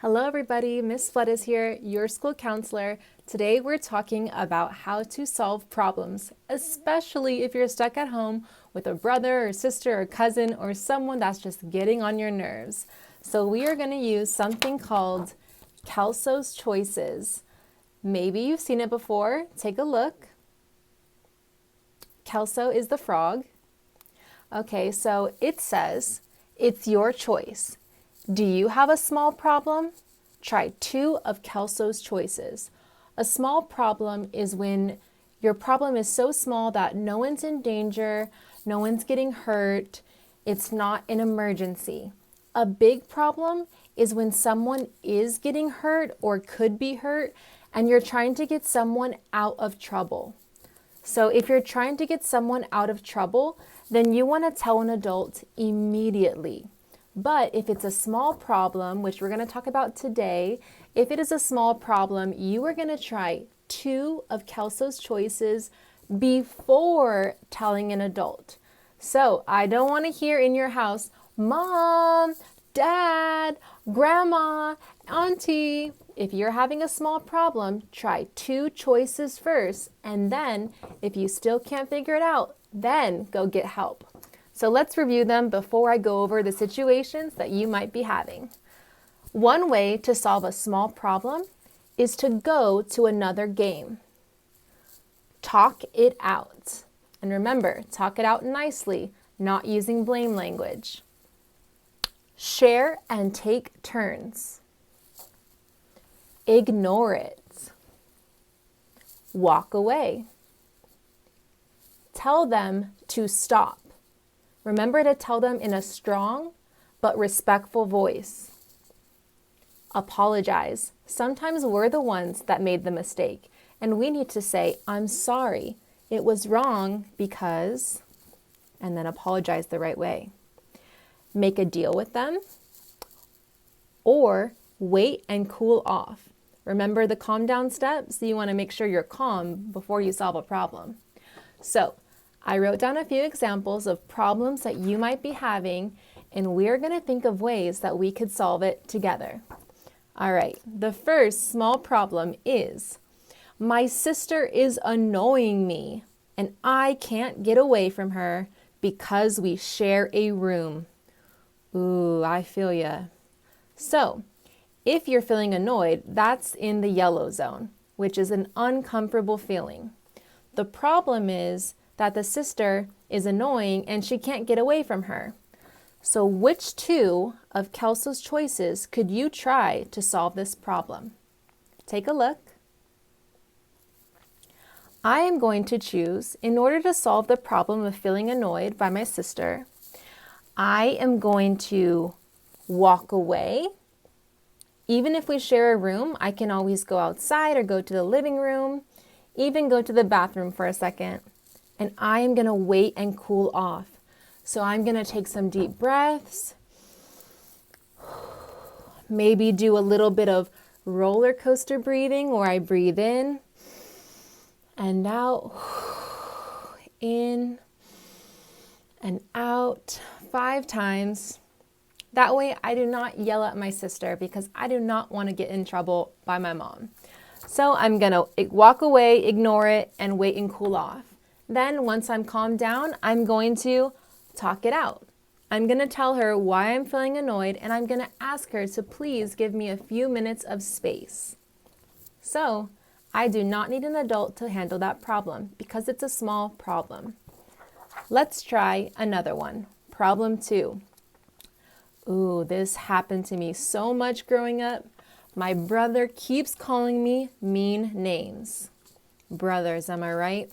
Hello everybody, Miss Flood is here, your school counselor. Today we're talking about how to solve problems, especially if you're stuck at home with a brother or sister or cousin or someone that's just getting on your nerves. So we are going to use something called Kelsos Choices. Maybe you've seen it before. Take a look. Kelso is the frog. Okay, so it says, it's your choice. Do you have a small problem? Try 2 of Kelso's choices. A small problem is when your problem is so small that no one's in danger, no one's getting hurt, it's not an emergency. A big problem is when someone is getting hurt or could be hurt and you're trying to get someone out of trouble. So if you're trying to get someone out of trouble, then you want to tell an adult immediately. But if it's a small problem, which we're going to talk about today, if it is a small problem, you are going to try 2 of Kelso's choices before telling an adult. So I don't want to hear in your house, Mom, Dad, Grandma, Auntie. If you're having a small problem, try 2 choices first, and then if you still can't figure it out, then go get help. So let's review them before I go over the situations that you might be having. One way to solve a small problem is to go to another game. Talk it out. And remember, talk it out nicely, not using blame language. Share and take turns. Ignore it. Walk away. Tell them to stop. Remember to tell them in a strong but respectful voice. Apologize. Sometimes we're the ones that made the mistake, and we need to say, I'm sorry. It was wrong because, and then apologize the right way. Make a deal with them, or wait and cool off. Remember the calm down steps? You want to make sure you're calm before you solve a problem. So, I wrote down a few examples of problems that you might be having, and we're going to think of ways that we could solve it together. All right, the first small problem is, my sister is annoying me, and I can't get away from her because we share a room. Ooh, I feel ya. So, if you're feeling annoyed, that's in the yellow zone, which is an uncomfortable feeling. The problem is that the sister is annoying and she can't get away from her. So which 2 of Kelso's choices could you try to solve this problem? Take a look. I am going to choose, in order to solve the problem of feeling annoyed by my sister, I am going to walk away. Even if we share a room, I can always go outside or go to the living room, even go to the bathroom for a second. And I am going to wait and cool off. So I'm going to take some deep breaths. Maybe do a little bit of roller coaster breathing where I breathe in and out, in and out 5 times. That way I do not yell at my sister because I do not want to get in trouble by my mom. So I'm going to walk away, ignore it, and wait and cool off. Then once I'm calmed down, I'm going to talk it out. I'm going to tell her why I'm feeling annoyed, and I'm going to ask her to please give me a few minutes of space. So I do not need an adult to handle that problem because it's a small problem. Let's try another one. Problem 2. Ooh, this happened to me so much growing up. My brother keeps calling me mean names. Brothers, am I right?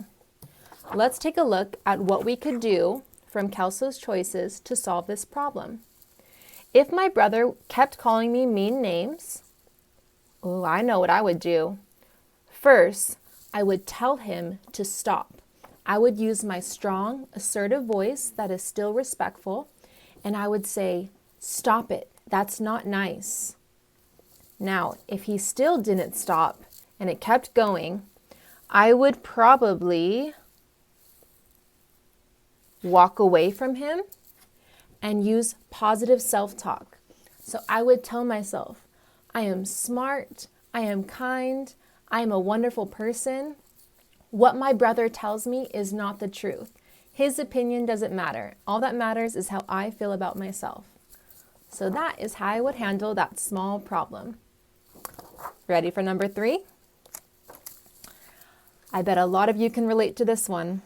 Let's take a look at what we could do from Kelso's choices to solve this problem. If my brother kept calling me mean names, I know what I would do. First, I would tell him to stop. I would use my strong, assertive voice that is still respectful, and I would say, stop it. That's not nice. Now, if he still didn't stop and it kept going, I would probably walk away from him and use positive self-talk. So I would tell myself, I am smart, I am kind, I am a wonderful person. What my brother tells me is not the truth. His opinion doesn't matter. All that matters is how I feel about myself. So that is how I would handle that small problem. Ready for number 3? I bet a lot of you can relate to this one.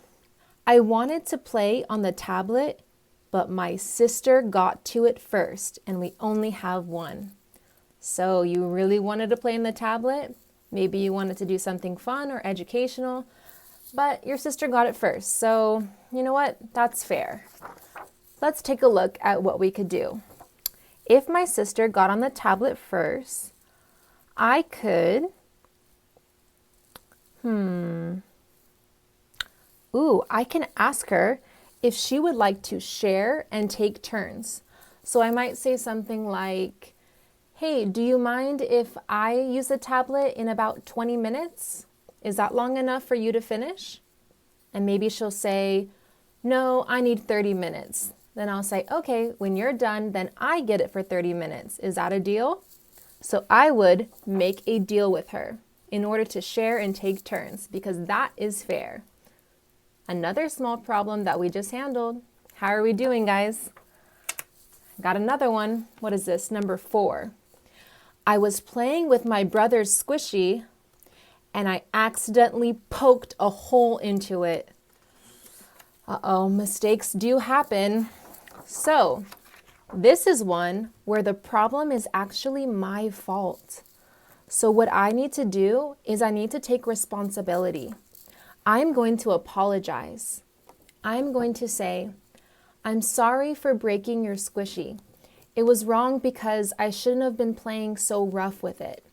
I wanted to play on the tablet, but my sister got to it first, and we only have one. So you really wanted to play on the tablet? Maybe you wanted to do something fun or educational, but your sister got it first. So you know what? That's fair. Let's take a look at what we could do. If my sister got on the tablet first, I could, I can ask her if she would like to share and take turns. So I might say something like, hey, do you mind if I use the tablet in about 20 minutes? Is that long enough for you to finish? And maybe she'll say, no, I need 30 minutes. Then I'll say, okay, when you're done, then I get it for 30 minutes. Is that a deal? So I would make a deal with her in order to share and take turns, because that is fair. Another small problem that we just handled. How are we doing, guys? Got another one. What is this? Number 4. I was playing with my brother's squishy and I accidentally poked a hole into it. Uh-oh, mistakes do happen. So this is one where the problem is actually my fault. So what I need to do is I need to take responsibility. I'm going to apologize. I'm going to say, I'm sorry for breaking your squishy. It was wrong because I shouldn't have been playing so rough with it.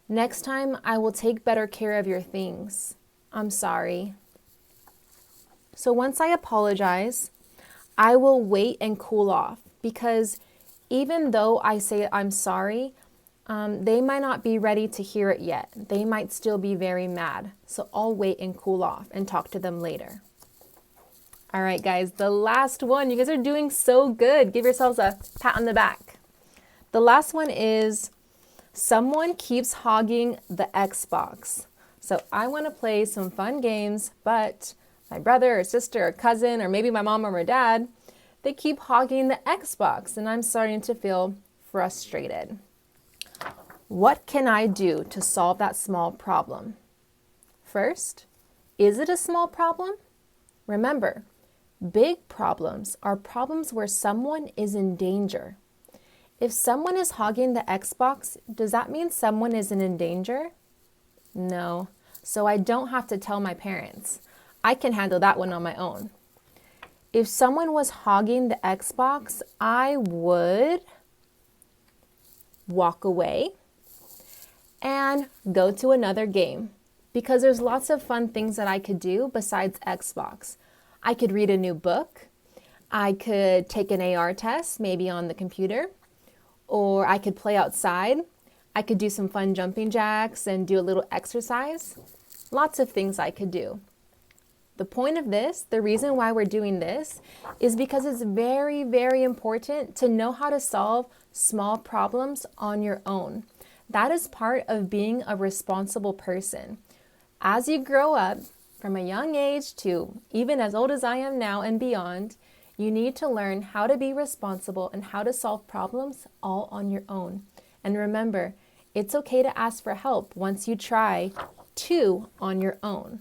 Next time, I will take better care of your things. I'm sorry. So once I apologize, I will wait and cool off, because even though I say I'm sorry, they might not be ready to hear it yet. They might still be very mad. So I'll wait and cool off and talk to them later. All right, guys, the last one. You guys are doing so good. Give yourselves a pat on the back. The last one is someone keeps hogging the Xbox. So I want to play some fun games, but my brother or sister or cousin, or maybe my mom or my dad, they keep hogging the Xbox, and I'm starting to feel frustrated. What can I do to solve that small problem? First, is it a small problem? Remember, big problems are problems where someone is in danger. If someone is hogging the Xbox, does that mean someone isn't in danger? No. So I don't have to tell my parents. I can handle that one on my own. If someone was hogging the Xbox, I would walk away and go to another game, because there's lots of fun things that I could do besides Xbox. I could read a new book. I could take an AR test, maybe on the computer, or I could play outside. I could do some fun jumping jacks and do a little exercise. Lots of things I could do. The point of this, the reason why we're doing this, is because it's very, very important to know how to solve small problems on your own. That is part of being a responsible person. As you grow up, from a young age to even as old as I am now and beyond, you need to learn how to be responsible and how to solve problems all on your own. And remember, it's okay to ask for help once you try 2 on your own.